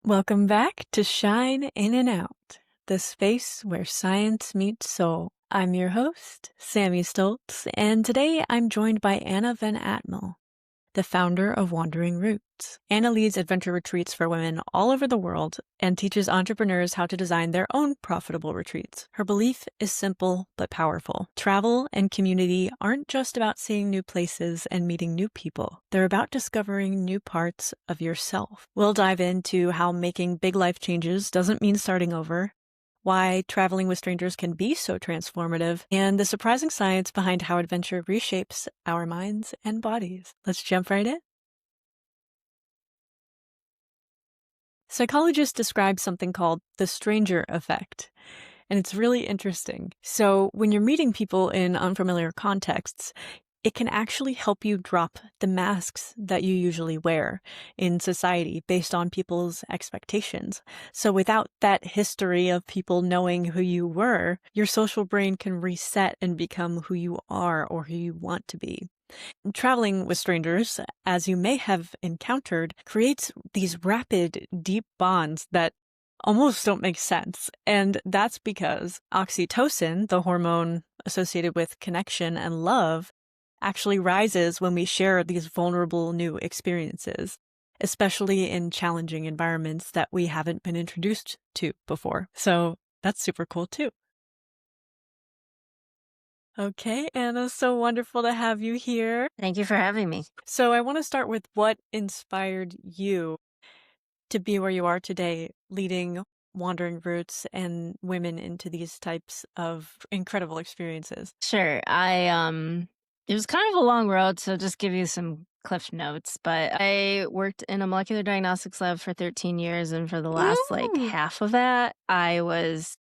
Welcome back to Shine In and Out, the space where science meets soul. I'm your host, Sammy Stoltz, and today I'm joined by Anna Van Atmill, the founder of Wandering Roots. Anna leads adventure retreats for women all over the world and teaches entrepreneurs how to design their own profitable retreats. Her belief is simple but powerful. Travel and community aren't just about seeing new places and meeting new people. They're about discovering new parts of yourself. We'll dive into how making big life changes doesn't mean starting over, why traveling with strangers can be so transformative, and the surprising science behind how adventure reshapes our minds and bodies. Let's jump right in. Psychologists describe something called the stranger effect, and it's really interesting. So when you're meeting people in unfamiliar contexts, it can actually help you drop the masks that you usually wear in society based on people's expectations. So without that history of people knowing who you were, your social brain can reset and become who you are or who you want to be. Traveling with strangers, as you may have encountered, creates these rapid, deep bonds that almost don't make sense. And that's because oxytocin, the hormone associated with connection and love, actually rises when we share these vulnerable new experiences, especially in challenging environments that we haven't been introduced to before. So that's super cool too. Okay, Anna, so wonderful to have you here. Thank you for having me. So I want to start with what inspired you to be where you are today, leading Wandering Roots and women into these types of incredible experiences. Sure. It was kind of a long road, so just give you some cliff notes, but I worked in a molecular diagnostics lab for 13 years, and for the last Ooh. half of that, I was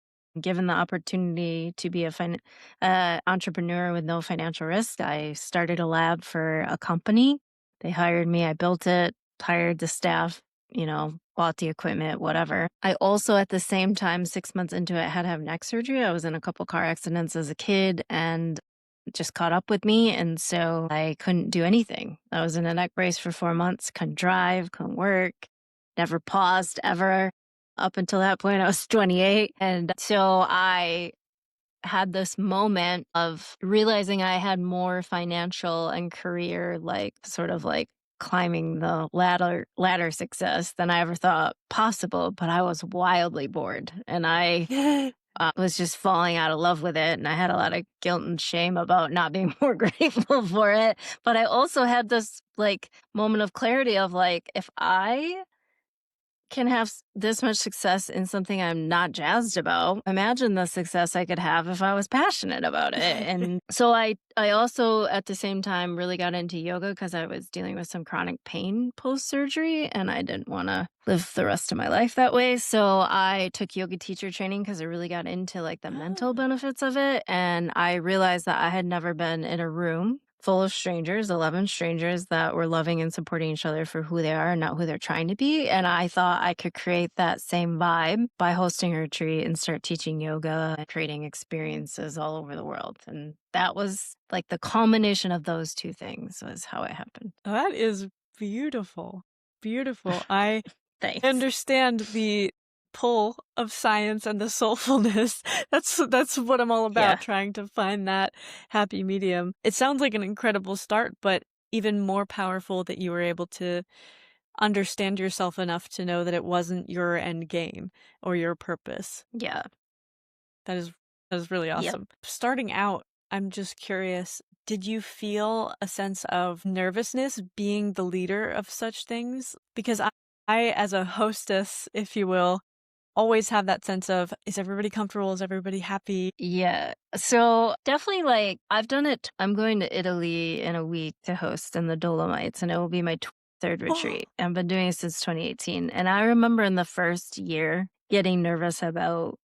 given the opportunity to be a entrepreneur with no financial risk. I started a lab for a company. They hired me, I built it, hired the staff, bought the equipment, whatever. I also, at the same time, 6 months into it, had to have neck surgery. I was in a couple car accidents as a kid, and it just caught up with me. And so I couldn't do anything. I was in a neck brace for 4 months, couldn't drive, couldn't work, never paused ever. Up until that point, I was 28. And so I had this moment of realizing I had more financial and career, sort of like climbing the ladder success than I ever thought possible. But I was wildly bored, and I was just falling out of love with it. And I had a lot of guilt and shame about not being more grateful for it. But I also had this moment of clarity of if I can have this much success in something I'm not jazzed about, imagine the success I could have if I was passionate about it. And so I also, at the same time, really got into yoga because I was dealing with some chronic pain post surgery, and I didn't want to live the rest of my life that way. So I took yoga teacher training because I really got into the mental benefits of it. And I realized that I had never been in a room full of strangers, 11 strangers that were loving and supporting each other for who they are and not who they're trying to be. And I thought I could create that same vibe by hosting a retreat and start teaching yoga and creating experiences all over the world. And that was the culmination of those two things was how it happened. That is beautiful. Beautiful. I Thanks. understand the pull of science and the soulfulness. That's what I'm all about, Yeah. trying to find that happy medium. It sounds like an incredible start, but even more powerful that you were able to understand yourself enough to know that it wasn't your end game or your purpose. Yeah. That is really Yep. awesome. Starting out, I'm just curious, did you feel a sense of nervousness being the leader of such things? Because I, as a hostess, if you will, always have that sense of, is everybody comfortable? Is everybody happy? Yeah. So definitely I've done it. I'm going to Italy in a week to host in the Dolomites, and it will be my third retreat. I've been doing it since 2018. And I remember in the first year getting nervous about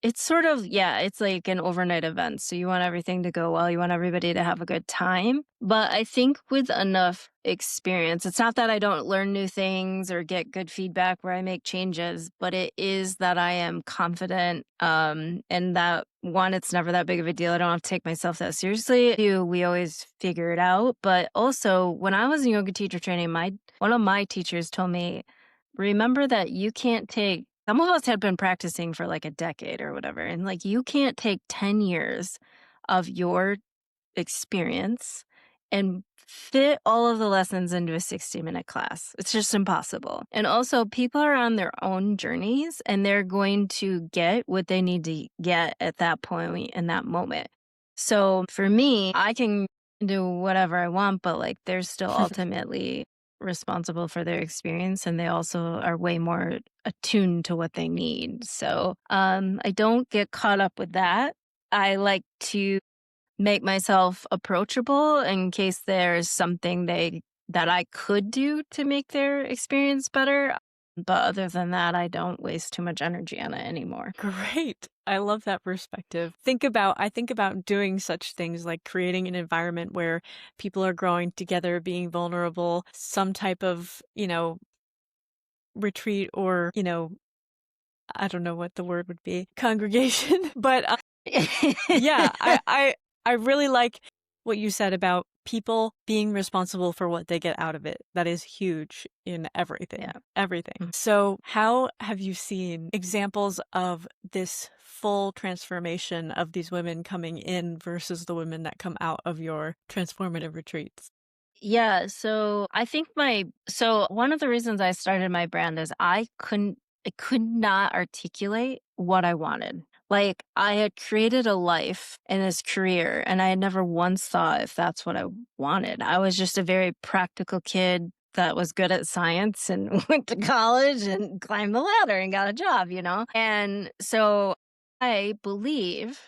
it's sort of, yeah, it's like an overnight event. So you want everything to go well. You want everybody to have a good time. But I think with enough experience, it's not that I don't learn new things or get good feedback where I make changes, but it is that I am confident. And that one, it's never that big of a deal. I don't have to take myself that seriously. We always figure it out. But also, when I was in yoga teacher training, one of my teachers told me, remember that you can't take some of us had been practicing for like a decade or whatever, and like you can't take 10 years of your experience and fit all of the lessons into a 60-minute class. It's just impossible. And also, people are on their own journeys and they're going to get what they need to get at that point in that moment. So for me, I can do whatever I want, but like they're still ultimately responsible for their experience and they also are way more attuned to what they need. So I don't get caught up with that. I like to make myself approachable in case there's something that I could do to make their experience better. But other than that, I don't waste too much energy on it anymore. Great. I love that perspective. I think about doing such things like creating an environment where people are growing together, being vulnerable, some type of, retreat or, I don't know what the word would be, congregation. But yeah, I really like what you said about people being responsible for what they get out of it. That is huge in everything, Yeah. everything. So how have you seen examples of this full transformation of these women coming in versus the women that come out of your transformative retreats? Yeah, so I think one of the reasons I started my brand is I could not articulate what I wanted. Like I had created a life and this career and I had never once thought if that's what I wanted. I was just a very practical kid that was good at science and went to college and climbed the ladder and got a job, you know? And so I believe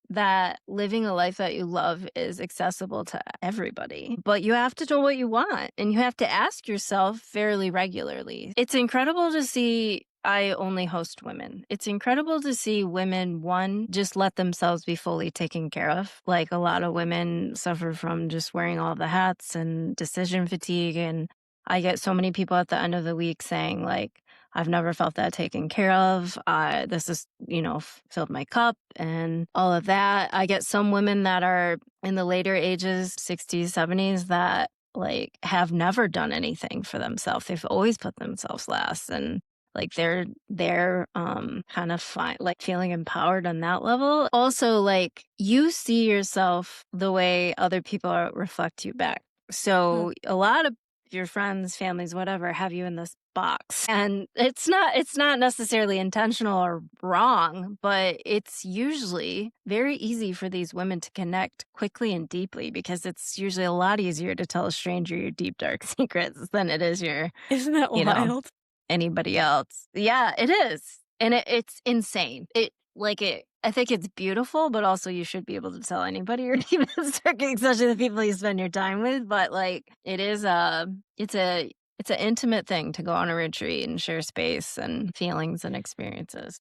that living a life that you love is accessible to everybody, but you have to know what you want and you have to ask yourself fairly regularly. It's incredible to see. I only host women. It's incredible to see women, one, just let themselves be fully taken care of. Like a lot of women suffer from just wearing all the hats and decision fatigue. And I get so many people at the end of the week saying, like, I've never felt that taken care of. This has, filled my cup and all of that. I get some women that are in the later ages, 60s, 70s, that like have never done anything for themselves. They've always put themselves last. And like they're kind of fine, like feeling empowered on that level. Also, like you see yourself the way other people reflect you back. Hmm. So a lot of your friends, families, whatever, have you in this box. And it's not necessarily intentional or wrong, but it's usually very easy for these women to connect quickly and deeply because it's usually a lot easier to tell a stranger your deep dark secrets than it is your, Isn't that you know, wild? anybody else. Yeah, it is. And it's insane. I think it's beautiful, but also you should be able to tell anybody your deepest dark, especially the people you spend your time with. But like it is it's an intimate thing to go on a retreat and share space and feelings and experiences.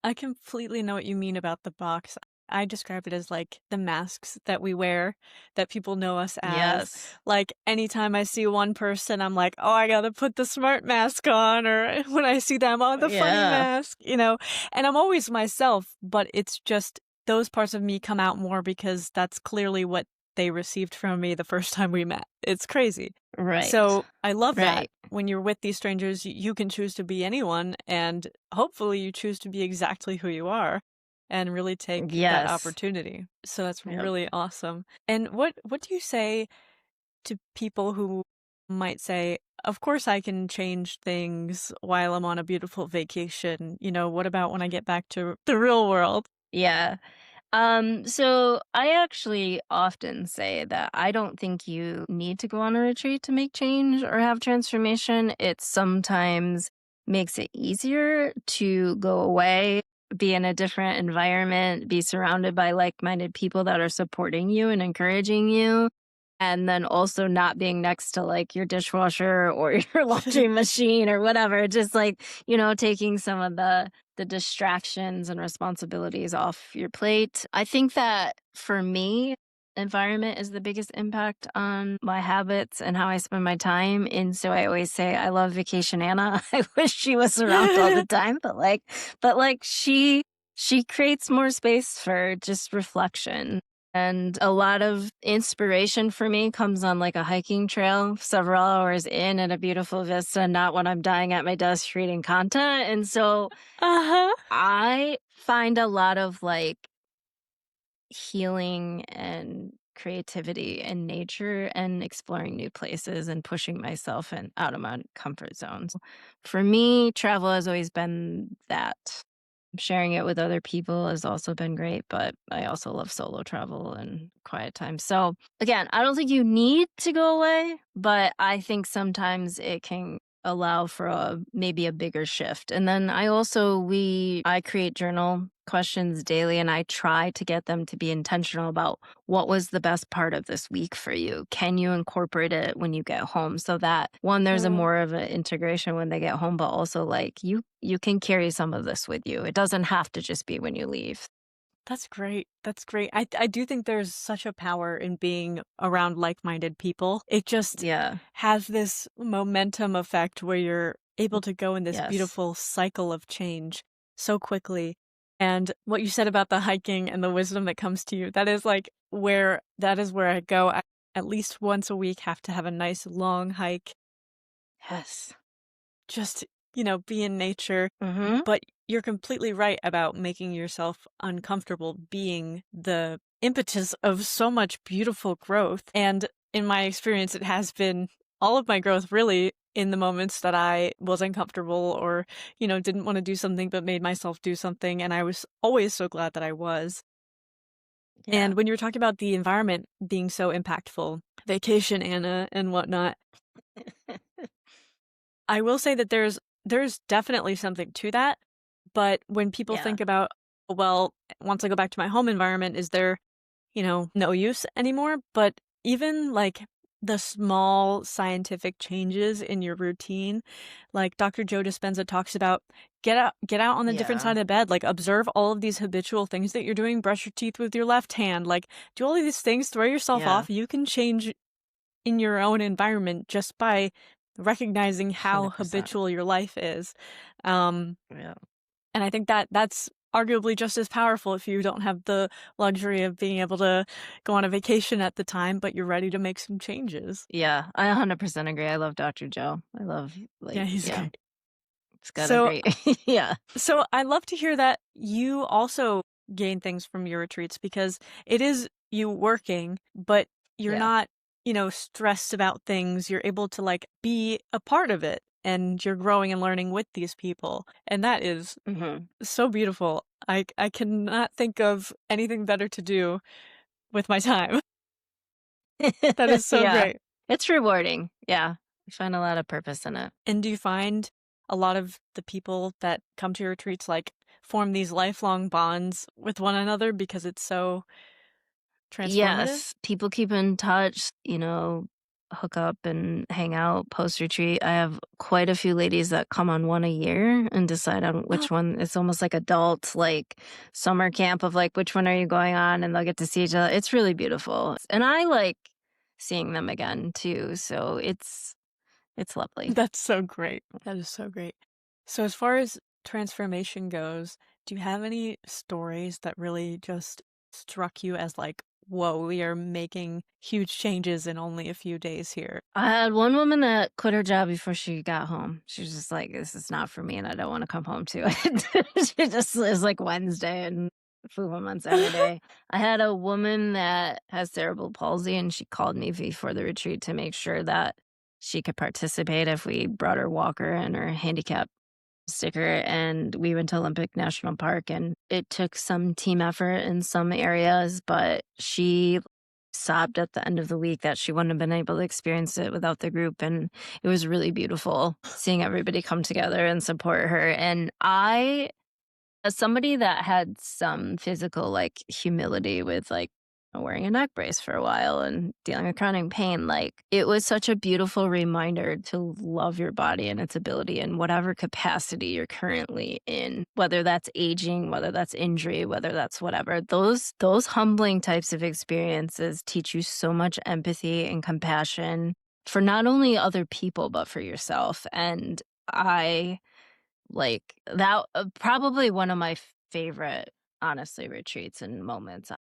I completely know what you mean about the box. I describe it as like the masks that we wear that people know us as. Yes. Like anytime I see one person, I'm like, oh, I gotta put the smart mask on. Or when I see them, oh, the funny Yeah. mask, And I'm always myself, but it's just those parts of me come out more because that's clearly what they received from me the first time we met. It's crazy. Right. So I love that Right. when you're with these strangers, you can choose to be anyone, and hopefully you choose to be exactly who you are and really take that Yes. opportunity. So that's Yep. really awesome. And what do you say to people who might say, "Of course I can change things while I'm on a beautiful vacation. What about when I get back to the real world?" Yeah. So I actually often say that I don't think you need to go on a retreat to make change or have transformation. It sometimes makes it easier to go away, be in a different environment, be surrounded by like minded people that are supporting you and encouraging you. And then also not being next to like your dishwasher or your laundry machine or whatever, just like, taking some of the distractions and responsibilities off your plate. I think that for me, environment is the biggest impact on my habits and how I spend my time. And so I always say I love Vacation Anna. I wish she was around all the time, but like she creates more space for just reflection. And a lot of inspiration for me comes on like a hiking trail several hours in and a beautiful vista, not when I'm dying at my desk reading content. And so Uh-huh. I find a lot of like healing and creativity in nature and exploring new places and pushing myself and out of my comfort zones. For me, travel has always been that. Sharing it with other people has also been great, but I also love solo travel and quiet time. So, again, I don't think you need to go away, but I think sometimes it can allow for a maybe a bigger shift. And then I create journal questions daily and I try to get them to be intentional about what was the best part of this week for you. Can you incorporate it when you get home so that one there's a Mm. more of an integration when they get home, but also like you can carry some of this with you. It doesn't have to just be when you leave. That's great. That's great. I do think there's such a power in being around like-minded people. It just Yeah. has this momentum effect where you're able to go in this Yes. beautiful cycle of change so quickly. And what you said about the hiking and the wisdom that comes to you, that is where I go. I, at least once a week, have to have a nice long hike, Yes. just, be in nature. Mhm. But you're completely right about making yourself uncomfortable being the impetus of so much beautiful growth. And in my experience, it has been all of my growth really in the moments that I was uncomfortable or, didn't want to do something but made myself do something. And I was always so glad that I was. Yeah. And when you were talking about the environment being so impactful, vacation, Anna, and whatnot, I will say that there's definitely something to that, but when people Yeah. think about, well, once I go back to my home environment, is there, no use anymore? But even like the small scientific changes in your routine, like Dr. Joe Dispenza talks about, get out on the different side Yeah. of the bed, like observe all of these habitual things that you're doing, brush your teeth with your left hand, like do all of these things, throw yourself Yeah. off. You can change in your own environment just by recognizing how 100%. habitual your life is. Um, Yeah. and I think that that's arguably just as powerful if you don't have the luxury of being able to go on a vacation at the time, but you're ready to make some changes. Yeah. I 100% agree. I love Dr. Joe. I love Yeah, like he's yeah, great. it's got a So great yeah. I love to hear that you also gain things from your retreats because it is you working, but you're Yeah. not, stressed about things. You're able to like be a part of it and you're growing and learning with these people. And that is Mhm. so beautiful. I cannot think of anything better to do with my time. That is so Yeah. great. It's rewarding. Yeah. I find a lot of purpose in it. And do you find a lot of the people that come to your retreats like form these lifelong bonds with one another because it's so transformative? Yes, people keep in touch, hook up and hang out post-retreat. I have quite a few ladies that come on one a year and decide on which one. It's almost like adult, like, summer camp of, like, which one are you going on, and they'll get to see each other. It's really beautiful, and I like seeing them again too, so it's lovely. That's so great. That is so great. So as far as transformation goes, do you have any stories that really just struck you as like, whoa, we are making huge changes in only a few days here? I had one woman that quit her job before she got home. She was just like, "This is not for me, and I don't want to come home to it." She just lives like Wednesday and flew home on Saturday. I had a woman that has cerebral palsy, and she called me before the retreat to make sure that she could participate if we brought her walker and her handicap sticker. And we went to Olympic National Park, and it took some team effort in some areas, but she sobbed at the end of the week that she wouldn't have been able to experience it without the group, and it was really beautiful seeing everybody come together and support her. And I as somebody that had some physical, like, humility with, like, wearing a neck brace for a while and dealing with chronic pain, like, it was such a beautiful reminder to love your body and its ability in whatever capacity you're currently in, whether that's aging, whether that's injury, whether that's whatever. Those humbling types of experiences teach you so much empathy and compassion for not only other people, but for yourself. And I like, that probably one of my favorite, honestly, retreats and moments.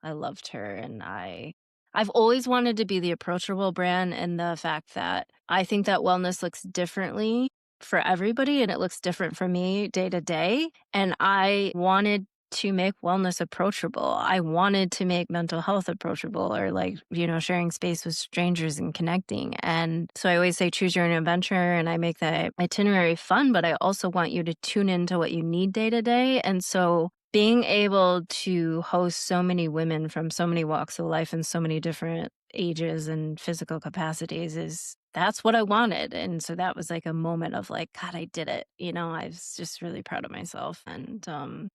I loved her, and I've always wanted to be the approachable brand, and the fact that I think that wellness looks differently for everybody, and it looks different for me day to day, and I wanted to make wellness approachable. I wanted to make mental health approachable, or like, sharing space with strangers and connecting. And so I always say choose your own adventure, and I make that itinerary fun, but I also want you to tune into what you need day to day. And so being able to host so many women from so many walks of life and so many different ages and physical capacities is that's what I wanted. And so that was like a moment of like, God, I did it. I was just really proud of myself. And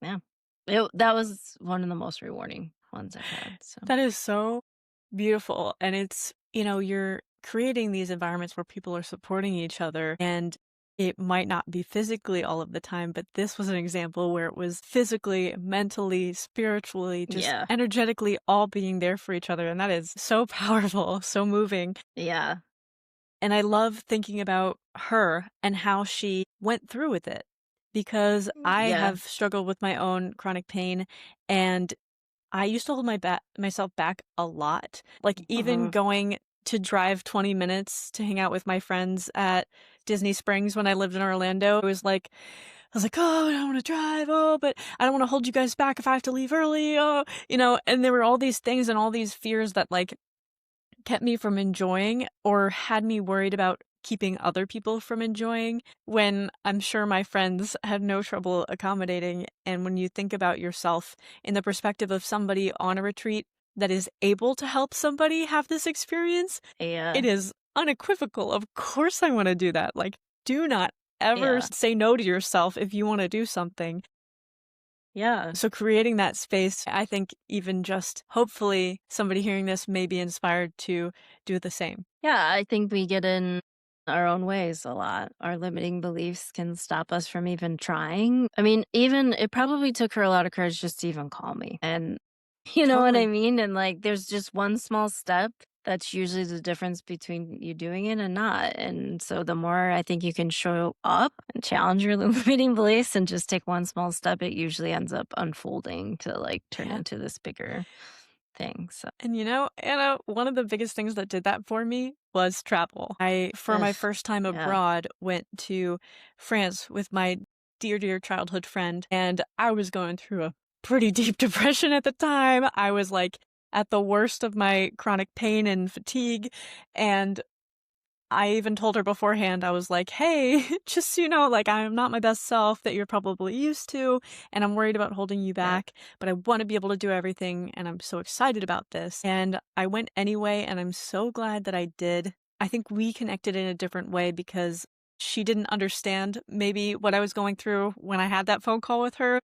yeah, that was one of the most rewarding ones I've had. So That is so beautiful. And it's, you're creating these environments where people are supporting each other, and it might not be physically all of the time, but this was an example where it was physically, mentally, spiritually, just yeah, energetically all being there for each other. And that is so powerful, so moving. yeah, And I love thinking about her and how she went through with it, because I yeah. have struggled with my own chronic pain, and I used to hold myself back a lot. Like, even Uh-huh. going to drive 20 minutes to hang out with my friends at Disney Springs when I lived in Orlando, I was like, "Oh, I don't wanna drive. Oh, but I don't wanna hold you guys back if I have to leave early. Oh," and there were all these things and all these fears that, like, kept me from enjoying or had me worried about keeping other people from enjoying, when I'm sure my friends had no trouble accommodating. And when you think about yourself in the perspective of somebody on a retreat that is able to help somebody have this experience, it Yeah, is unequivocal. Of course I wanna do that. Like, do not ever yeah, say no to yourself if you wanna do something. yeah. So creating that space, I think even just hopefully somebody hearing this may be inspired to do the same. Yeah, I think we get in our own ways a lot. Our limiting beliefs can stop us from even trying. I mean, even it probably took her a lot of courage just to even call me. And you know what I Totally. mean? And like, there's just one small step that's usually the difference between you doing it and not. And so the more I think you can show up and challenge your limiting beliefs and just take one small step, it usually ends up unfolding to like turn Yeah. into this bigger thing. So, And Anna, one of the biggest things that did that for me was travel. I, for ugh, my first time yeah, abroad, went to France with my dear, dear childhood friend, and I was going through a pretty deep depression at the time. I was like at the worst of my chronic pain and fatigue, and I even told her beforehand, I was like, "Hey, just so you know, like, I'm not my best self that you're probably used to, and I'm worried about holding you yeah, back, but I wanna be able to do everything, and I'm so excited about this." And I went anyway, and I'm so glad that I did. I think we connected in a different way because she didn't understand maybe what I was going through when I had that phone call with her,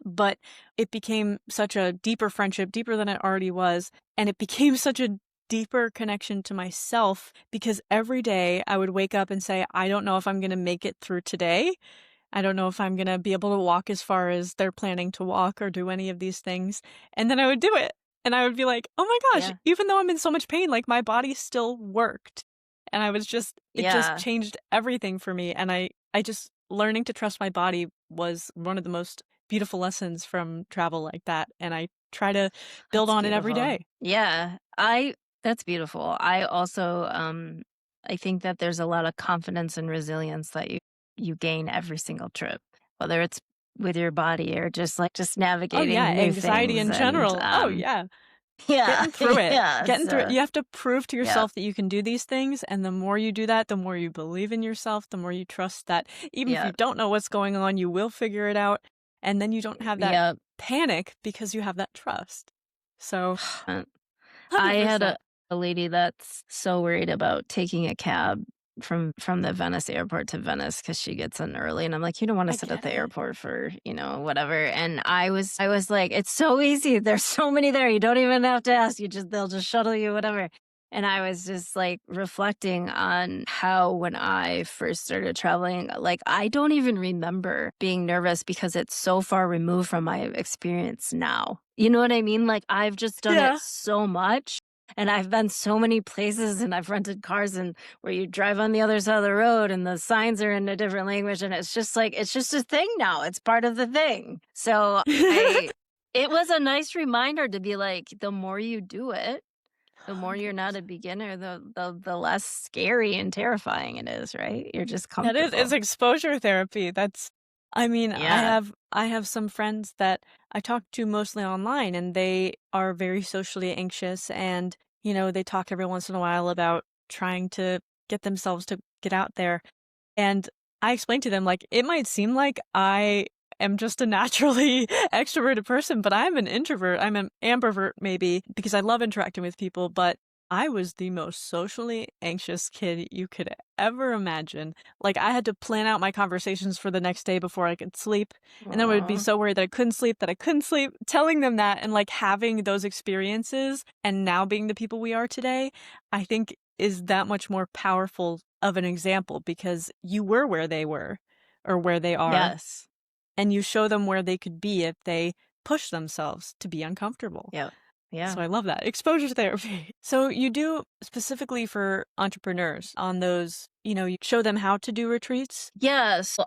but it became such a deeper friendship, deeper than it already was, and it became such a deeper connection to myself because every day I would wake up and say, "I don't know if I'm gonna make it through today. I don't know if I'm gonna be able to walk as far as they're planning to walk or do any of these things." And then I would do it, and I would be like, "Oh my gosh, yeah, even though I'm in so much pain, like, my body still worked." And I was just it just yeah. changed everything for me, and I just learning to trust my body was one of the most beautiful lessons from travel like that, and I try to build That's on it every beautiful. day. Yeah, I that's beautiful. I also, I think that there's a lot of confidence and resilience that you gain every single trip, whether it's with your body or just Oh, yeah, navigating new anxiety things in and, general. Oh, yeah. yeah, Getting through it. yeah, Getting through it. so You have to prove to yeah, yourself that you can do these things, and the more you do that, the more you believe in yourself, the more you trust that even if yeah, you don't know what's going on, you will figure it out, and then you don't have that yeah. panic because you have that trust. So, I had 100%. a lady that's so worried about taking a cab from the Venice airport to Venice because she gets in early, and I'm like, "You don't wanna I sit at get the it. airport for, whatever," and I was like, "It's so easy, there's so many there, you don't even have to ask, they'll just shuttle you, whatever," and I was just, like, reflecting on how when I first started traveling, like, I don't even remember being nervous because it's so far removed from my experience now. You know what I mean? Like, I've just done it Yeah. so much, and I've been so many places, and I've rented cars and where you drive on the other side of the road and the signs are in a different language, and it's just like it's just a thing now, it's part of the thing. So I it was a nice reminder to be like, the more you do it, the more you're not a 100%. beginner, the less scary and terrifying it is, right? You're just That is, it's comfortable. exposure therapy. That's I mean, Yeah. I have some friends that I talk to mostly online, and they are very socially anxious, and, they talk every once in a while about trying to get themselves to get out there. And I explained to them, like, it might seem like I am just a naturally extroverted person, but I'm an introvert. I'm an ambivert, maybe, because I love interacting with people, but I was the most socially anxious kid you could ever imagine. Like, I had to plan out my conversations for the next day before I could sleep, and then I would be Aw. so worried that I couldn't sleep. Telling them that and, like, having those experiences and now being the people we are today, I think is that much more powerful of an example because you were where they were or where they are, Yes. and you show them where they could be if they push themselves to be uncomfortable. Yep. So Yeah. I love that. Exposure therapy. So you do specifically for entrepreneurs on those, you show them how to do retreats? Yes.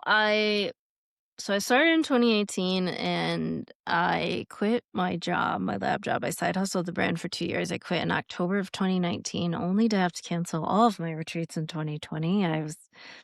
So I started in 2018 and I quit my job, my lab job. I side hustled the brand for 2 years. I quit in October of 2019, only to have to cancel all of my retreats in 2020. I was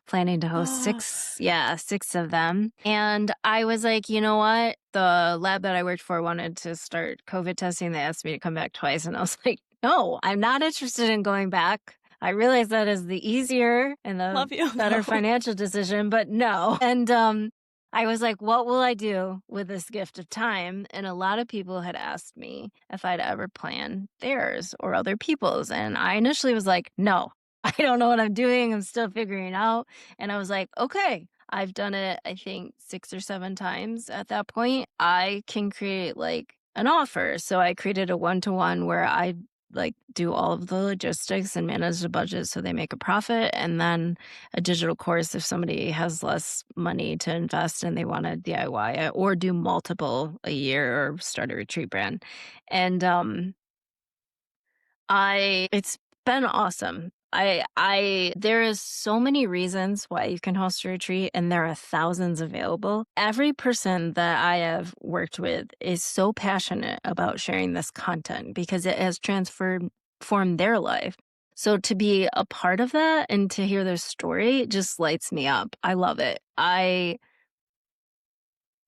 planning to host Oh, six, yeah, six of them. And I was like, you know what? The lab that I worked for wanted to start COVID testing. They asked me to come back twice. And I was like, no, I'm not interested in going back. I realize that is the easier and the love you. better No. financial decision, but no. And I was like, what will I do with this gift of time? And a lot of people had asked me if I'd ever plan theirs or other people's. And I initially was like, no, I don't know what I'm doing. I'm still figuring it out. And I was like, okay, I've done it, I think 6 or 7 times at that point. I can create like an offer. So I created a 1-to-1 where I like do all of the logistics and manage the budget so they make a profit. And then a digital course if somebody has less money to invest and they want to DIY it or do multiple a year or start a retreat brand. And I it's been awesome. I there is so many reasons why you can host a retreat and there are thousands available. Every person that I have worked with is so passionate about sharing this content because it has transformed formed their life. So to be a part of that and to hear their story just lights me up. I love it. I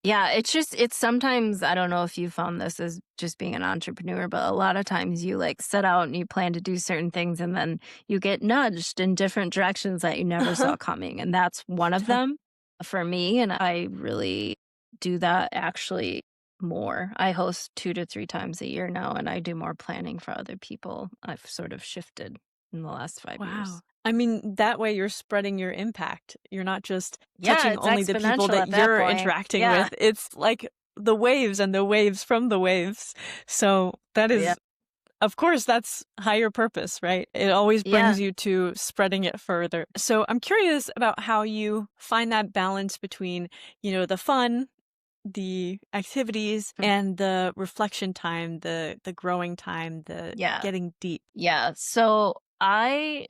Yeah, it's sometimes I don't know if you found this as just being an entrepreneur, but a lot of times you like set out and you plan to do certain things and then you get nudged in different directions that you never saw coming. And that's one of them for me. And I really do that actually more. I host 2 to 3 times a year now and I do more planning for other people. I've sort of shifted in the last 5 years. Wow. I mean, that way you're spreading your impact. You're not just Yeah, touching it's only the people exponential that at that you're point. interacting Yeah. with. It's like the waves and the waves from the waves. So that Yeah. is, of course, that's higher purpose, right? It always Yeah. brings you to spreading it further. So I'm curious about how you find that balance between, the fun, the activities, and the reflection time, the growing time, the Yeah. getting deep. Yeah. So I,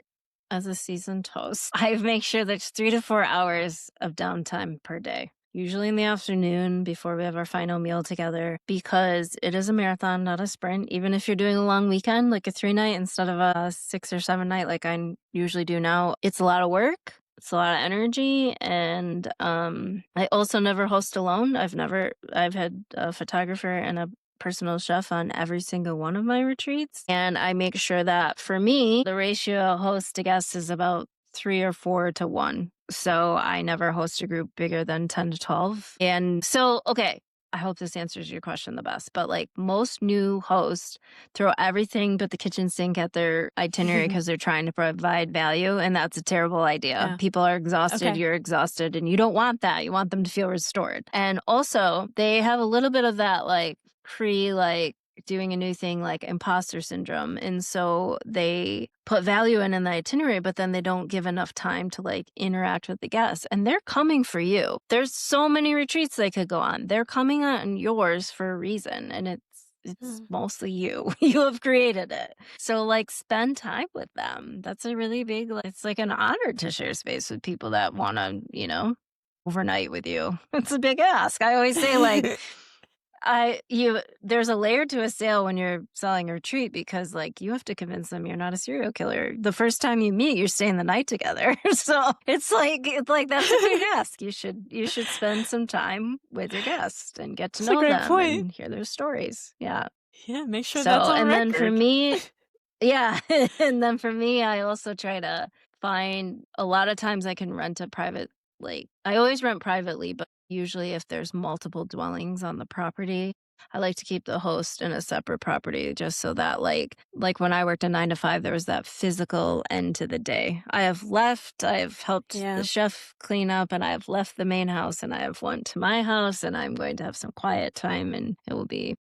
as a seasoned host, I make sure there's 3 to 4 hours of downtime per day, usually in the afternoon before we have our final meal together, because it is a marathon, not a sprint. Even if you're doing a long weekend, like a 3 night instead of a 6 or 7 night, like usually do now, it's a lot of work. It's a lot of energy. And I also never host alone. I've had a photographer and a personal chef on every single one of my retreats. And I make sure that for me, the ratio host to guest is about 3 or 4 to 1. So I never host a group bigger than 10 to 12. And so, okay, I hope this answers your question the best. But like most new hosts throw everything but the kitchen sink at their itinerary because they're trying to provide value. And that's a terrible idea. Yeah. People are exhausted, Okay. you're exhausted, and you don't want that. You want them to feel restored. And also, they have a little bit of that like like doing a new thing like imposter syndrome, and so they put value in the itinerary but then they don't give enough time to like interact with the guests, and they're coming for you. There's so many retreats they could go on. They're coming on yours for a reason, and it's Mm. mostly you. You have created it. So like spend time with them. That's a really big it's like an honor to share space with people that want to overnight with you. It's a big ask. I always say like there's a layer to a sale when you're selling a retreat because, like, you have to convince them you're not a serial killer. The first time you meet, you're staying the night together. So it's like that's a big ask. You should spend some time with your guest and get to That's a know great them point. and hear their stories. Yeah. Yeah, make sure that's So, on and then for record. me, yeah, and then for me, I also try to find a lot of times I can rent a private like, I always rent privately, but usually if there's multiple dwellings on the property, I like to keep the host in a separate property just so that like when I worked a 9 to 5, there was that physical end to the day. I have helped the Yeah. chef clean up, and I have left the main house, and I have went to my house, and I'm going to have some quiet time, and it will be,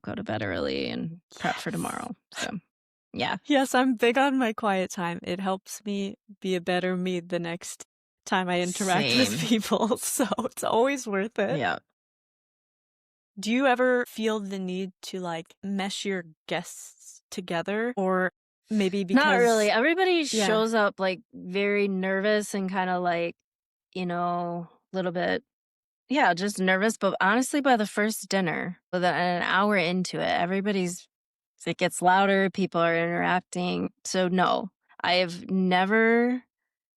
go to bed early and prep for Yes. tomorrow. So, yeah. Yes, I'm big on my quiet time. It helps me be a better me the next time I interact with Same. people, so it's always worth it. Yeah. Do you ever feel the need to, like, mesh your guests together? Or maybe Not really. because Everybody yeah. shows up, like, very nervous and kinda, like, little bit, yeah, just nervous, but honestly, by the first dinner, with an hour into it, it gets louder, people are interacting. So, no, I have never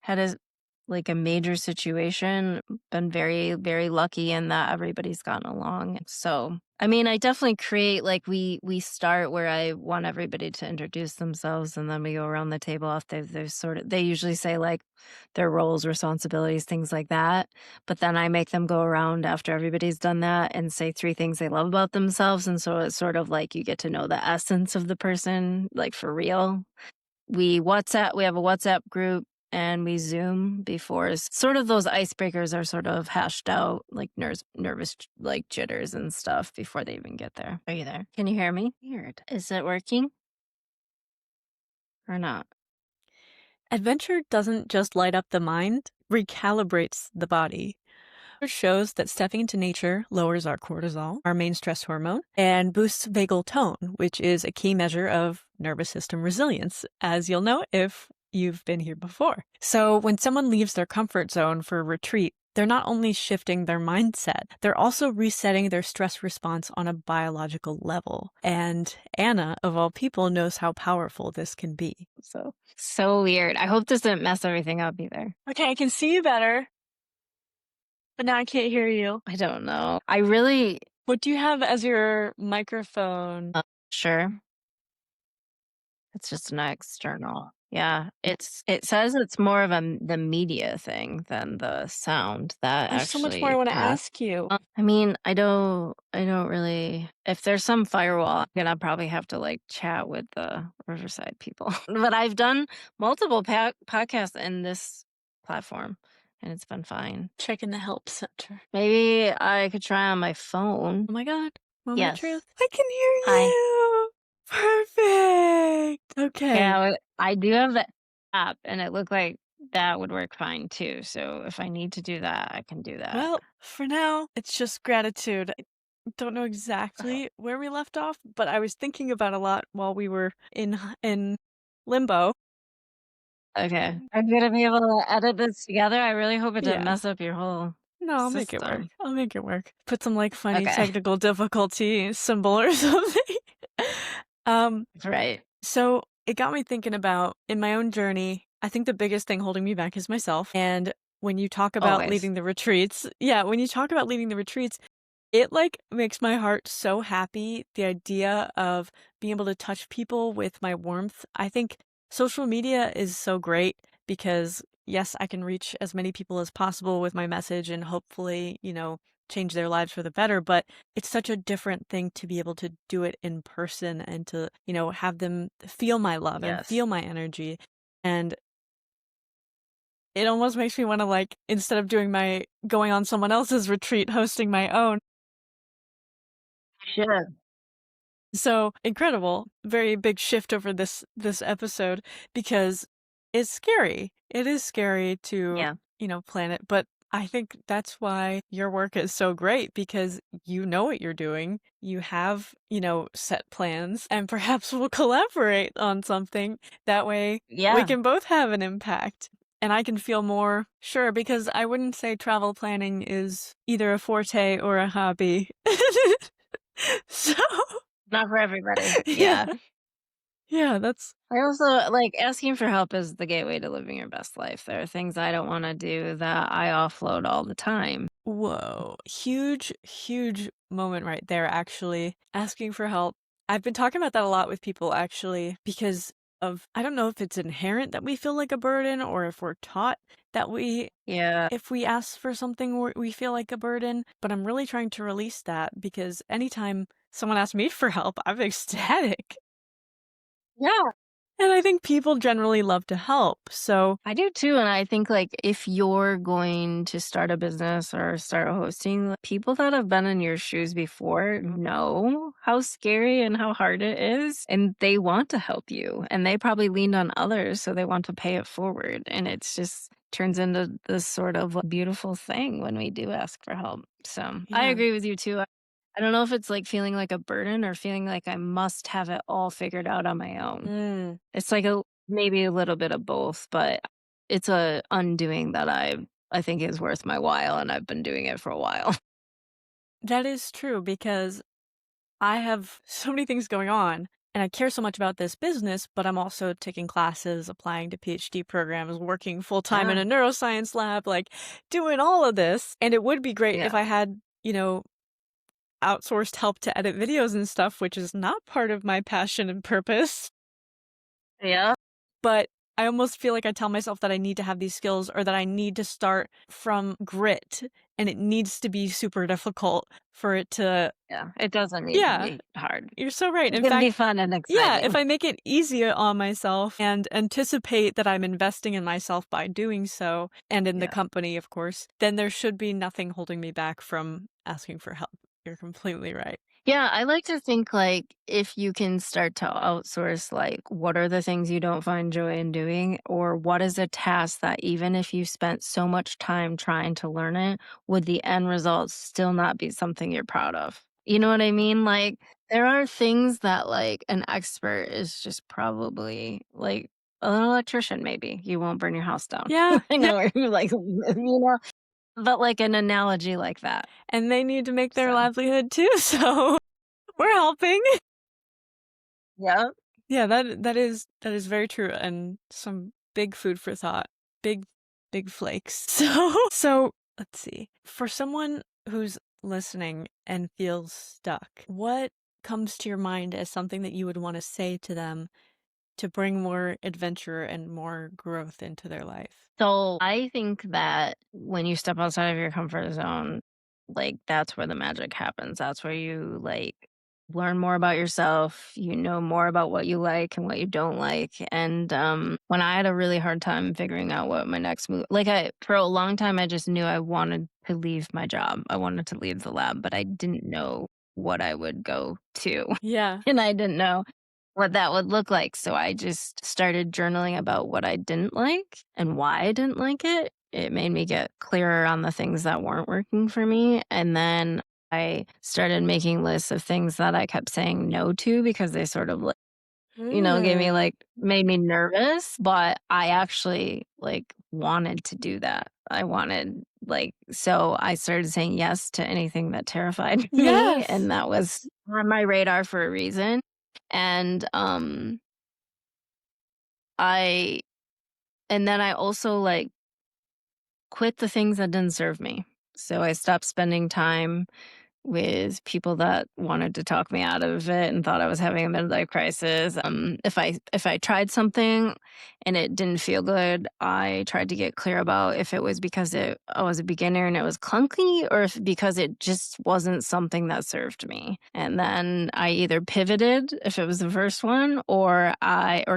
had a major situation. Been very, very lucky in that everybody's gotten along. So, I mean, I definitely create like we start where I want everybody to introduce themselves, and then we go around the table after they usually say like their roles, responsibilities, things like that. But then I make them go around after everybody's done that and say three things they love about themselves. And so it's sort of like you get to know the essence of the person, like for real. We have a WhatsApp group and we Zoom before sort of those icebreakers are sort of hashed out, like nervous, like jitters and stuff before they even get there. Are you there? Can you hear me? Weird. Is it working or not? Adventure doesn't just light up the mind, recalibrates the body. Research shows that stepping into nature lowers our cortisol, our main stress hormone, and boosts vagal tone, which is a key measure of nervous system resilience, as you'll know if you've been here before. So when someone leaves their comfort zone for a retreat, they're not only shifting their mindset, they're also resetting their stress response on a biological level. And Anna, of all people, knows how powerful this can be. So weird. I hope this didn't mess everything up either. Okay, I can see you better, but now I can't hear you. I don't know. I really What do you have as your microphone? sure. It's just an external. Yeah, it says it's more of the media thing than the sound that There's so much more I actually want to passed. ask you. I mean, I don't really if there's some firewall, I'm gonna probably have to, like, chat with the Riverside people. But I've done multiple podcasts in this platform, and it's been fine. Check in the help center. Maybe I could try on my phone. Oh my god. Moment of Yes. truth. I can hear Hi. you. Perfect. Okay. Yeah, I do have the app, and it looked like that would work fine too. So if I need to do that, I can do that. Well, for now, it's just gratitude. I don't know exactly where we left off, but I was thinking about a lot while we were in limbo. Okay. I'm gonna be able to edit this together. I really hope it didn't Yeah. mess up your whole No, I'll make it work. system. I'll make it work. Put some like funny Okay. technical difficulty symbol or something. um Right. So it got me thinking about in my own journey, I think the biggest thing holding me back is myself. And when you talk about Always. leading the retreats, yeah, when you talk about leading the retreats, it like makes my heart so happy. The idea of being able to touch people with my warmth. I think social media is so great because yes, I can reach as many people as possible with my message and hopefully, change their lives for the better. But it's such a different thing to be able to do it in person and to, have them feel my love and Yes. feel my energy. And it almost makes me want to like, instead of going on someone else's retreat, hosting my own. Sure. So incredible. Very big shift over this episode because it's scary. It is scary to, Yeah. plan it, but I think that's why your work is so great because you know what you're doing. You have, set plans and perhaps we'll collaborate on something. That way we Yeah. can both have an impact. And I can feel more sure because I wouldn't say travel planning is either a forte or a hobby. So Not for everybody. yeah. Yeah. Yeah, that's I also like asking for help is the gateway to living your best life. There are things I don't want to do that I offload all the time. whoa. Huge, huge moment right there, actually. Asking for help. I've been talking about that a lot with people, actually, because of I don't know if it's inherent that we feel like a burden or if we're taught that Yeah. if we ask for something, we feel like a burden. But I'm really trying to release that because anytime someone asks me for help, I'm ecstatic. Yeah. And I think people generally love to help. So, I do too. And I think like if you're going to start a business or start hosting, like, people that have been in your shoes before know how scary and how hard it is. And they want to help you. And they probably leaned on others. So they want to pay it forward. And it's just turns into this sort of like, beautiful thing when we do ask for help. So I yeah. agree with you too. I don't know if it's like feeling like a burden or feeling like I must have it all figured out on my own. Mm. It's like a maybe a little bit of both, but it's a undoing that I think is worth my while, and I've been doing it for a while. That is true because I have so many things going on and I care so much about this business, but I'm also taking classes, applying to PhD programs, working full time in Yeah, a neuroscience lab, like doing all of this. And it would be great if yeah, I had, outsourced help to edit videos and stuff, which is not part of my passion and purpose. yeah, But I almost feel like I tell myself that I need to have these skills or that I need to start from grit and it needs to be super difficult for it to yeah. It doesn't need to yeah, be hard. you're so right. It In can be fact, fun and yeah, if exciting. I make it easier on myself and anticipate that I'm investing in myself by doing so, and in the Yeah. company, of course, then there should be nothing holding me back from asking for help. You're completely right. Yeah, I like to think like if you can start to outsource, like what are the things you don't find joy in doing, or what is a task that even if you spent so much time trying to learn it, would the end result still not be something you're proud of? You know what I mean? Like there are things that like an expert is just probably like an electrician, maybe you won't burn your house down. Yeah, I yeah, know, or like but like an analogy like that. and they need to make their So livelihood too, so we're helping. yeah. Yeah, that is very true and some big food for thought. Big big flakes. So let's see. For someone who's listening and feels stuck, what comes to your mind as something that you would want to say to them to bring more adventure and more growth into their life? So I think that when you step outside of your comfort zone, like that's where the magic happens. That's where you like learn more about yourself. You know more about what you like and what you don't like. And when I had a really hard time figuring out what my next move, like I for a long time, I just knew I wanted to leave my job. I wanted to leave the lab, but I didn't know what I would go to, Yeah. and I didn't know what that would look like. So I just started journaling about what I didn't like and why I didn't like it. It made me get clearer on the things that weren't working for me. And then I started making lists of things that I kept saying no to because they sort of like, gave me Mm. like made me nervous, but I actually like wanted to do that. I wanted like so I started saying yes to anything that terrified me Yes. and that was on my radar for a reason. And I and then I also like quit the things that didn't serve me. So I stopped spending time with people that wanted to talk me out of it and thought I was having a midlife crisis. If I tried something and it didn't feel good, I tried to get clear about if it was because I was a beginner and it was clunky, or if because it just wasn't something that served me. And then I either pivoted if it was the first one, or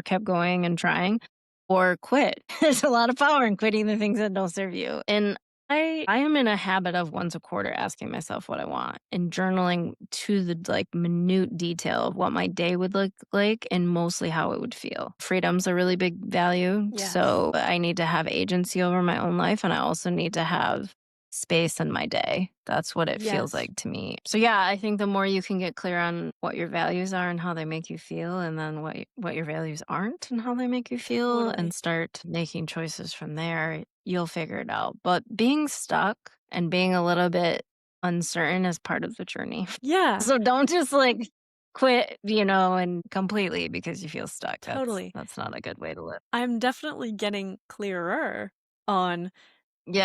kept going and trying, or quit. There's a lot of power in quitting the things that don't serve you. And I am in a habit of once a quarter asking myself what I want and journaling to the like minute detail of what my day would look like and mostly how it would feel. Freedom's a really big value. Yes. So I need to have agency over my own life and I also need to have space in my day. That's what it feels Yes. like to me. So yeah, I think the more you can get clear on what your values are and how they make you feel, and then what your values aren't and how they make you feel, and Totally. start making choices from there, you'll figure it out. But being stuck and being a little bit uncertain is part of the journey. Yeah, So don't just like quit, and completely because you feel stuck. totally. That's not a good way to live. I'm definitely getting clearer on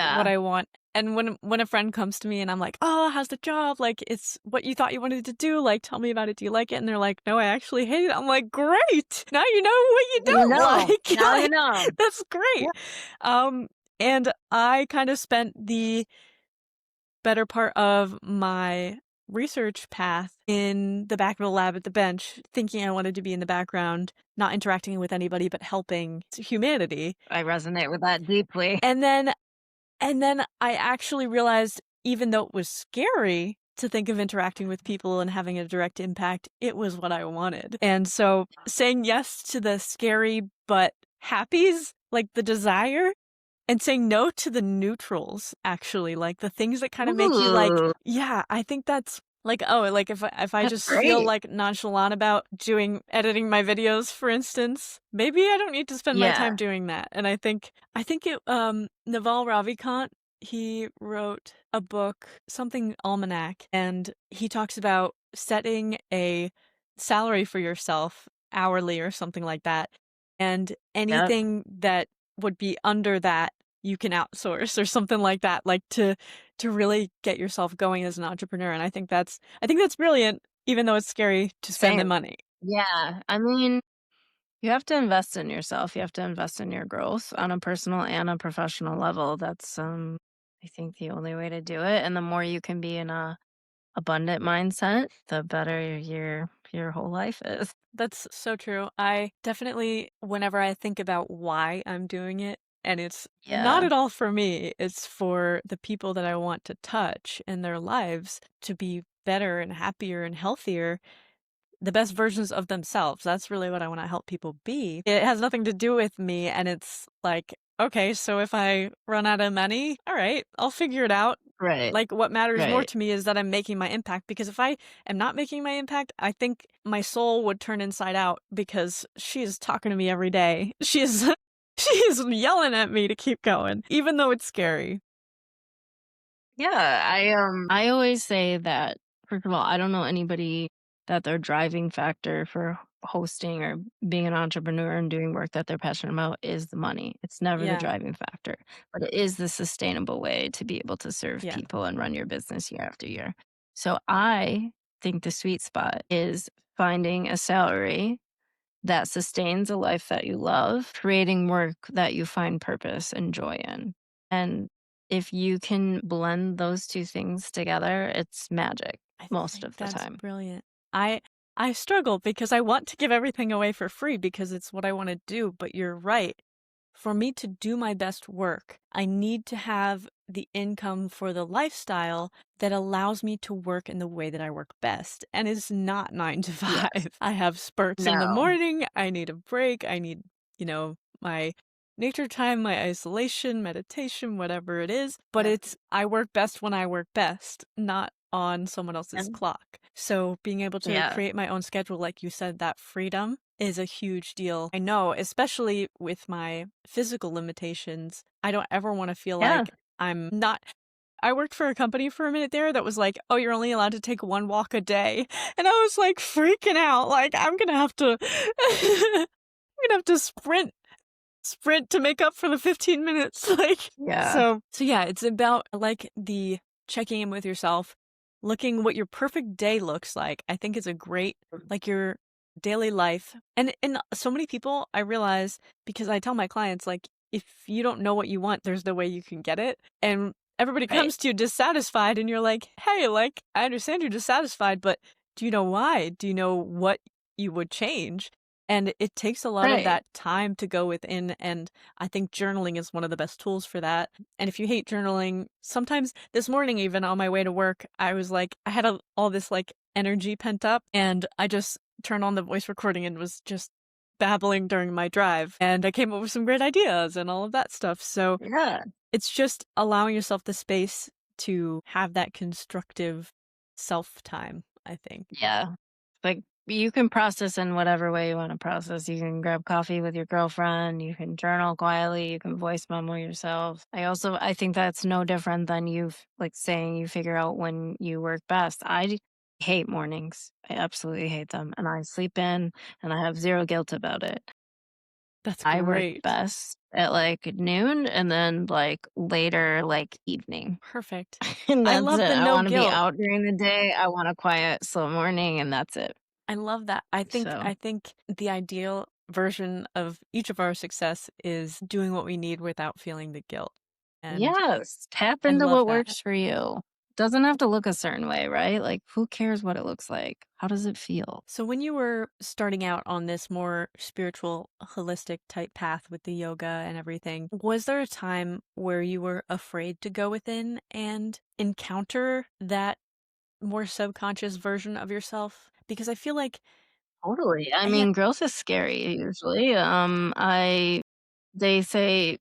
what Yeah. I want. And when a friend comes to me and I'm like, "Oh, how's the job? Like, it's what you thought you wanted to do. Like, tell me about it. Do you like it?" And they're like, "No, I actually hate it." I'm like, "Great. Now you know what you You don't know. like." Now you Like, know. that's Yeah. great. Um, and I kind of spent the better part of my research path in the back of the lab at the bench, thinking I wanted to be in the background, not interacting with anybody, but helping humanity. I resonate with that deeply. And then I actually realized even though it was scary to think of interacting with people and having a direct impact, it was what I wanted. And so saying yes to the scary but happies, like the desire, and saying no to the neutrals, actually, like the things that kind of make you like, Ooh, yeah, I think that's like, oh, like if I that's just feel great. like nonchalant about editing my videos, for instance, maybe I don't need to spend my Yeah. time doing that. And I think it Naval Ravikant, he wrote a book, something almanac, and he talks about setting a salary for yourself hourly or something like that. And Yep. anything that would be under that you can outsource or something like that, like to really get yourself going as an entrepreneur. And I think that's brilliant, even though it's scary to spend the Same. money. Yeah. I mean, you have to invest in yourself. You have to invest in your growth on a personal and a professional level. That's I think the only way to do it. And the more you can be in a abundant mindset, the better your whole life is. That's so true. I definitely, whenever I think about why I'm doing it, and it's not Yeah. at all for me, it's for the people that I want to touch in their lives to be better and happier and healthier, the best versions of themselves. That's really what I wanna help people be. It has nothing to do with me, and it's like, okay, so if I run out of money, alright, I'll figure it out. Right. Like, what matters more Right. to me is that I'm making my impact, because if I am not making my impact, I think my soul would turn inside out because she is talking to me every day. She is she is yelling at me to keep going, even though it's scary. Yeah, I always say that first of all, I don't know anybody that their driving factor for hosting or being an entrepreneur and doing work that they're passionate about is the money. It's never the Yeah, driving factor, but it is the sustainable way to be able to serve yeah. people and run your business year after year. So I think the sweet spot is finding a salary that sustains a life that you love, creating work that you find purpose and joy in. And if you can blend those 2 things together, it's magic I most think of the that's time. brilliant. I I struggle because I want to give everything away for free because it's what I wanna do, but you're right. For me to do my best work, I need to have the income for the lifestyle that allows me to work in the way that I work best, and it's not 9 to Yes. 5. I have spurts in the No. morning, I need a break, I need, my nature time, my isolation, meditation, whatever it is, but Yeah. I work best when I work best, not on someone else's And clock. So being able to yeah. create my own schedule, like you said, that freedom is a huge deal. I know, especially with my physical limitations, I don't ever want to feel Yeah. like I'm not. I worked for a company for a minute there that was like, "Oh, you're only allowed to take one walk a day." And I was like freaking out, like I'm going to have to I'm going to have to sprint to make up for the 15 minutes. Like, Yeah. so yeah, it's about like the checking in with yourself, looking what your perfect day looks like. I think is a great, like, your daily life. And so many people, I realize, because I tell my clients, like, if you don't know what you want, there's no way you can get it. And everybody Right. comes to you dissatisfied, and you're like, hey, like, I understand you're dissatisfied, but do you know why? Do you know what you would change? And it takes a lot of Right. that time to go within, and I think journaling is one of the best tools for that. And if you hate journaling, sometimes this morning, even on my way to work, I was like, I had all this like energy pent up, and I just turned on the voice recording and was just babbling during my drive. And I came up with some great ideas and all of that stuff. So Yeah. it's just allowing yourself the space to have that constructive self time, I think. Yeah. Like, You can process in whatever way you wanna process. You can grab coffee with your girlfriend, you can journal quietly, you can voice memo yourself. I think that's no different than like, saying you figure out when you work best. Hate mornings. I absolutely hate them, and I sleep in, and I have 0 guilt about it. That's I work great. best at, like, noon and then, like, later, like, evening. Perfect. And I that's love it. the I no wanna be guilt. out during the day, I want a quiet, slow morning, and that's it. I love that. I think So I think the ideal version of each of our success is doing what we need without feeling the guilt. And yes, tap I into love what that. works for you. Doesn't have to look a certain way, right? Like, who cares what it looks like? How does it feel? So when you were starting out on this more spiritual, holistic type path with the yoga and everything, was there a time where you were afraid to go within and encounter that more subconscious version of yourself? Because I feel like Totally. I yeah, mean, growth is scary usually. They say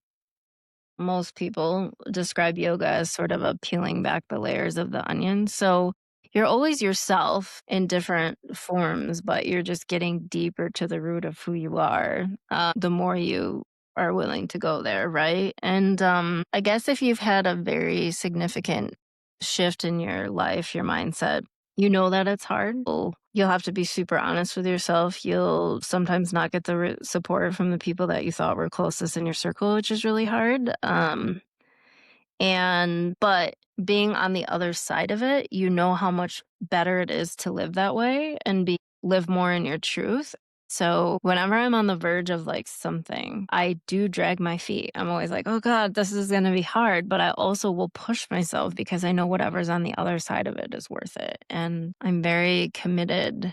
most people describe yoga as sort of a peeling back the layers of the onion. So you're always yourself in different forms, but you're just getting deeper to the root of who you are. The more you are willing to go there, right? And I guess if you've had a very significant shift in your life, your mindset, you know that it's hard. You'll have to be super honest with yourself. You'll sometimes not get the support from the people that you thought were closest in your circle, which is really hard. But being on the other side of it, you know how much better it is to live that way and live more in your truth. So whenever I'm on the verge of like something, I do drag my feet. I'm always like, oh God, this is going to be hard. But I also will push myself because I know whatever's on the other side of it is worth it. And I'm very committed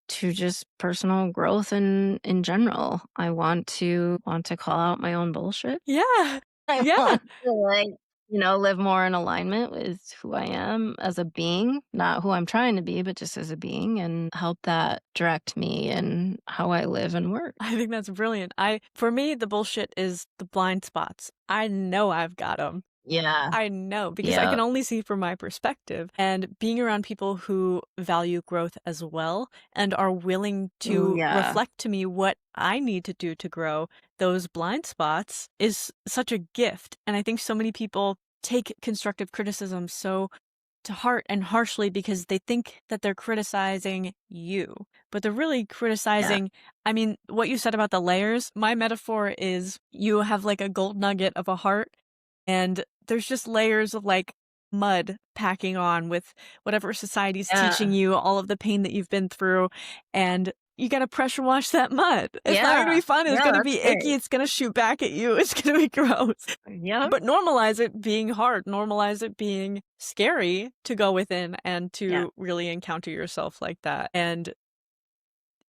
to just personal growth in general. I want to call out my own bullshit. yeah, I yeah. want to, like, live more in alignment with who I am as a being, not who I'm trying to be, but just as a being, and help that direct me and how I live and work. I think that's brilliant. For me, the bullshit is the blind spots. I know I've got them. Yeah. I know because I Yeah. can only see from my perspective. And being around people who value growth as well and are willing Ooh, to yeah. reflect to me what I need to do to grow those blind spots is such a gift. And I think so many people take constructive criticism so to heart and harshly because they think that they're criticizing you, but they're really Yeah. criticizing. I mean, what you said about the layers, my metaphor is you have like a gold nugget of a heart, and there's just layers of like mud packing on with whatever society's teaching Yeah. you, all of the pain that you've been through, and you gotta pressure wash that mud. It's not gonna Yeah. be fun. It's Yeah, gonna that's be icky. great. It's gonna shoot back at you. It's gonna be gross. Yep. But normalize it being hard, normalize it being scary to go within and Yeah. to really encounter yourself like that, and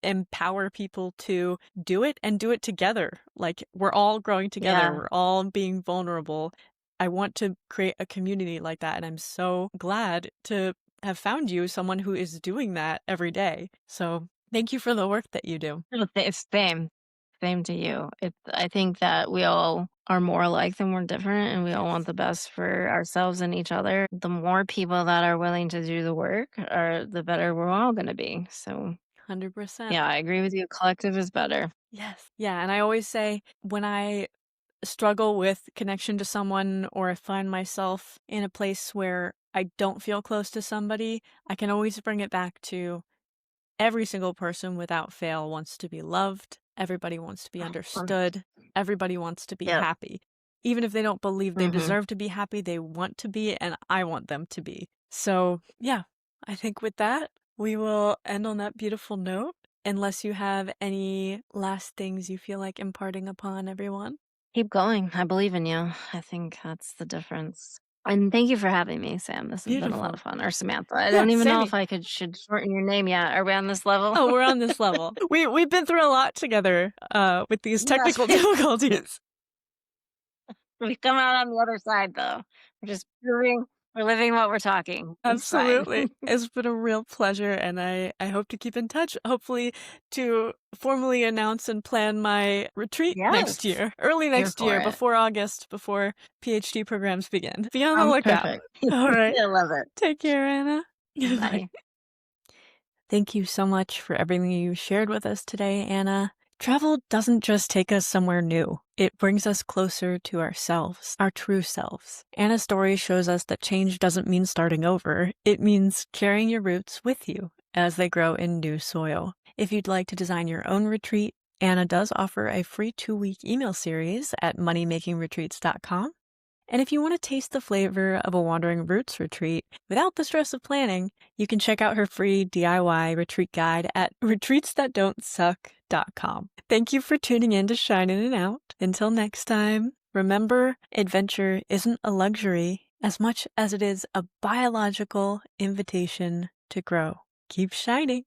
empower people to do it and do it together. Like, we're all growing together, Yeah. we're all being vulnerable. I want to create a community like that, and I'm so glad to have found you, someone who is doing that every day. So, thank you for the work that you do. No, it's same. Same to you. I think that we all are more alike than we're different, and we all want Yes, the best for ourselves and each other. The more people that are willing to do the work, are the better we're all going to be. So, 100%. yeah, I agree with you. Collective is better. Yes. Yeah, and I always say when I struggle with connection to someone or I find myself in a place where I don't feel close to somebody, I can always bring it back to every single person without fail wants to be loved. Everybody wants to be Or- understood. Everybody wants to be Yep. happy. Even if they don't believe they Hmm. deserve to be happy, they want to be, and I want them to be. So, yeah, I think with that, we will end on that beautiful note, unless you have any last things you feel like imparting upon everyone. Keep going. I believe in you. I think that's the difference. And thank you for having me, Sam. This has been a lot of Beautiful. fun. Or Samantha. I Yeah, don't even know Sammy. if I should shorten your name yet. Are we on this level? Oh, we're on this level. We've been through a lot together with these Yes. technical difficulties. We come out on the other side, though. We're living what we're talking. It's fine. Absolutely. It's been a real pleasure, and I hope to keep in touch, hopefully to formally announce and plan my retreat next Yes. year, early Here next for year, it. before August, before PhD programs begin. Be on the Sounds lookout. perfect. All right. I love it. Take care, Anna. Bye. Bye. Thank you so much for everything you shared with us today, Anna. Travel doesn't just take us somewhere new. It brings us closer to ourselves, our true selves. Anna's story shows us that change doesn't mean starting over. It means carrying your roots with you as they grow in new soil. If you'd like to design your own retreat, Anna does offer a free 2-week email series at moneymakingretreats.com. And if you want to taste the flavor of a Wandering Roots retreat without the stress of planning, you can check out her free DIY retreat guide at retreatsthatdon'tsuck.com. Thank you for tuning in to Shine In and Out. Until next time, remember, adventure isn't a luxury as much as it is a biological invitation to grow. Keep shining.